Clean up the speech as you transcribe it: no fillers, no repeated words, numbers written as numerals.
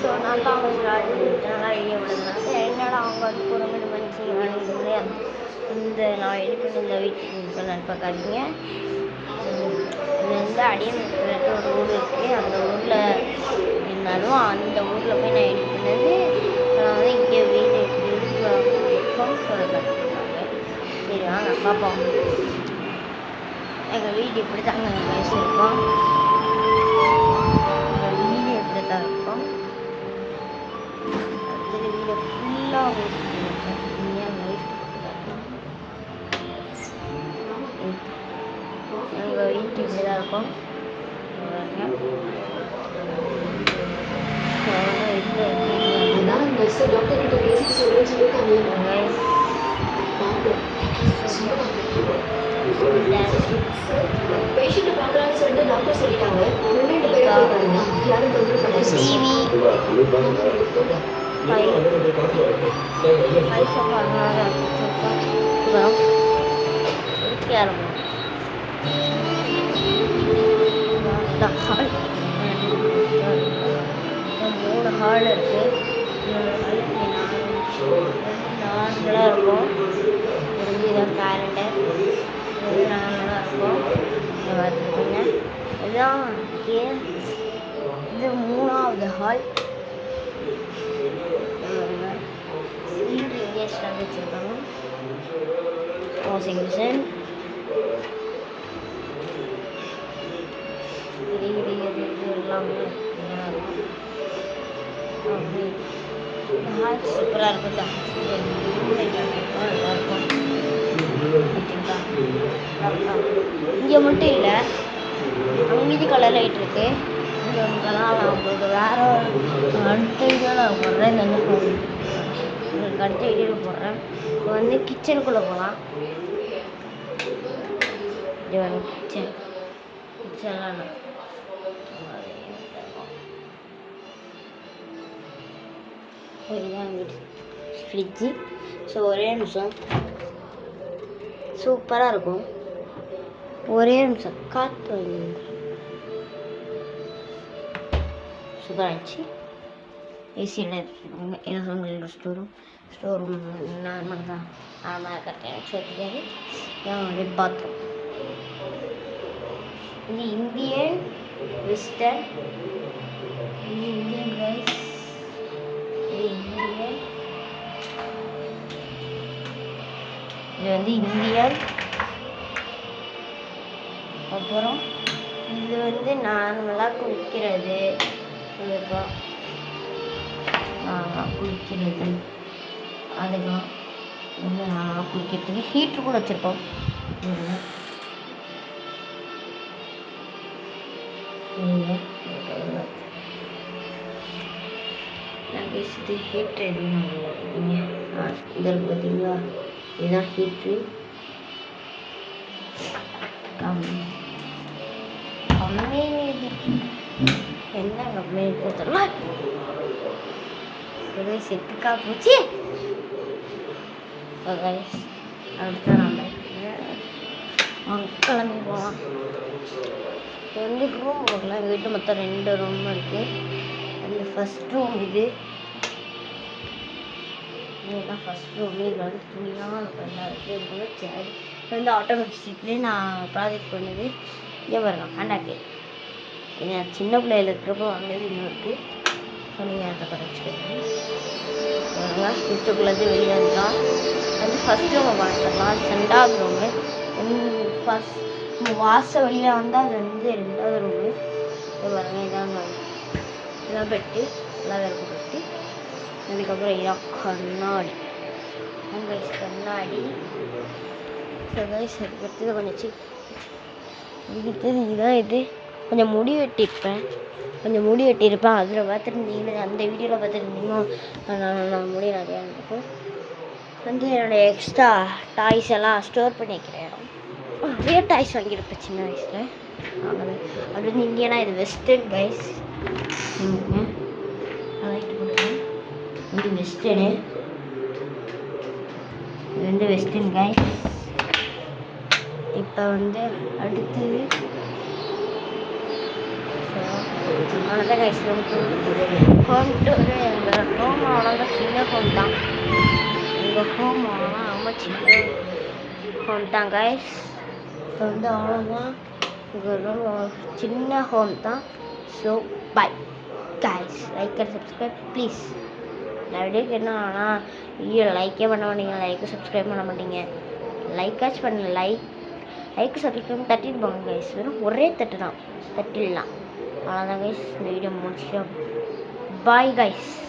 So நான் தான் அவங்க நல்லா வீடியோ விடுறதுனால என்னடா அவங்க வந்து ஒரு மணிக்கு வாங்கிட்டு இந்த நான் எடுக்கிற இந்த வீட்டுக்கு நான் பார்க்காதீங்க. இது வந்து அடியமேட்டு ஒரு ஊர் இருக்குது. அந்த ஊரில் இருந்தாலும் அந்த ஊரில் போய் நான் எடிட் பண்ணது. நான் வந்து இங்கே வீடு இருக்கும் சொல்லுறாங்க. சரி வாங்க பார்ப்போம். எங்கள் வீடு இப்படி தாங்க பேசியிருக்கோம். எங்கள் வீடு இப்படி தான் இருக்கும். அடுத்தது வீடு ஃபுல்லாக பேசியிருக்கேன். எங்கள் வீட்டு இப்படி தான் இருக்கும். பேஷண்ட்டை பார்க்கலான்னு சொல்லிட்டு டாக்டர் சொல்லிட்டாங்க. மூணு ஹால் இருக்கு. நார்மலாக இருக்கும். இதுதான் கேலண்டர். இது நார்மலாக இருக்கும். பார்த்துக்கோங்க. இதுதான் இது மூணாவது ஹால். இங்கே ஸ்டாண்ட் வச்சுருக்காங்க. வாஷிங் மிஷின் இது எல்லாமே ஹால் சூப்பராக இருக்கும் தான். இங்கே மட்டும் இல்லை, அங்கேயும் கலர் லைட் இருக்குது. இங்கே நான் உங்களுக்கு வேறு அடுத்த வீடியோவில் நான் போடுறேன். இந்த உங்களுக்கு அடுத்த வீடியோவில் போடுறேன். இப்போ வந்து கிச்சனுக்குள்ளே போகலாம். இது வந்து கிச்சன்லாம் இதுதான் வீடு ஃப்ரிட்ஜு. ஸோ ஒரே நிமிஷம் சூப்பராக இருக்கும். ஒரே நிமிஷம் காற்று சூப்பராக இருந்துச்சு. ஏசியில் எடுத்துருக்காங்க. இது உங்களுக்கு ஸ்டோர் ரூம் நார்மல் தான். நார்மலாக கட்டேன் தெரியாது. வந்து பாத்ரூம். இது இந்தியன் வெஸ்டர்ன். இது இந்தியன் ரைஸ். இது வந்து இந்தியன். அப்புறம் இது வந்து நார்மலாக குளிக்கிறது. குளிக்கிறது அதுக்கெல்லாம் வந்து நார்மலாக குளிக்கிறதுக்கு ஹீட்ரு கூட வச்சுருக்கோம். இது ஹீட்ரு எதுவும் இதில் பார்த்தீங்களா, இதுதான் ஹீட்ரு. கம்மி என்ன கம்மி தெரியல. செத்துக்கா போச்சு. அடுத்த நம்ம கிளம்பி போகலாம். இப்போ வந்து ரூம் போகலாம். எங்கள் வீட்டு மொத்தம் 2 ரூம் இருக்குது. அந்த ஃபஸ்ட் ரூம் இதுதான் ஃபஸ்ட் ரூம். இதில் வந்து துணியாக நல்லா இருக்குது. சேர் வந்து ஆட்டோமேட்டிக் சீட்லேயே நான் ப்ராஜெக்ட் பண்ணது. இங்கே வரலாம் ஹேண்டாக்கு. இது நான் சின்ன பிள்ளையில் இருக்கிறப்போ வாங்கினது இன்னும் இருக்குது. ஸோ நீங்கள் அதை குறைச்சிக்கோங்க. வீட்டுக்குள்ளது வெளியே இருந்தால் வந்து ஃபஸ்ட் ரூமை பார்த்துக்கலாம். 2வது ரூமு. வாச வெளியில் வந்தால் அது வந்து 2வது ரூமு. இது பாருங்க, இதான் பெட்டு. எல்லாம் இருக்கும் பெட்டு. அதுக்கப்புறம் இதான் கண்ணாடி. கண்ணாடி. ஸோ கைஸ் அதுக்கடுத்தது கொஞ்சம் இதுக்கிட்டது இதுதான். இது கொஞ்சம் முடி வெட்டியிருப்பேன். அதில் பார்த்துருந்தீங்கன்னா, அந்த வீடியோவில் பார்த்துருந்தீங்கன்னா நான் முடி நிறையா இருக்கும். வந்து என்னோடய எக்ஸ்ட்ரா டாய்ஸ் எல்லாம் ஸ்டோர் பண்ணி வைக்கிற இடம். நிறைய டாய்ஸ் வாங்கியிருப்பேன் சின்ன வயசில். அது வந்து இந்தியனா. இது வெஸ்டர்ன் கைஸ். லைட் போட்டுருக்கேன். இது வெஸ்டர்னு. இது வந்து வெஸ்டர்ன் கைஸ். இப்போ வந்து அடுத்தது அவ்வளோதான் கைஸ் ஹோம் டூர் எங்கள் ஹோம் அவ்வளோதான் சின்ன ஹோம் தான் எங்கள் ஹோம் அவ்வளோதான் ரொம்ப சின்ன ஹோம் தான் கைஸ் வந்து அவ்வளோதான் எங்கள் சின்ன ஹோம் தான் so bye guys like and subscribe please நான் வீடியோக்கு என்ன ஆனால் ஐயோ லைக்கே பண்ண மாட்டீங்க லைக்கு சப்ஸ்கிரைப் பண்ண மாட்டீங்க லைக்காச்சும் பண்ணல லைக் சப்ஸ்கிரைப் தட்டிட்டு போங்க கைஸ் வெறும் ஒரே தட்டு தான் தட்டிடலாம் அவ்வளோதான் கைஸ் இந்த வீடியோ முடிச்சிட்டோம் பாய் கைஸ்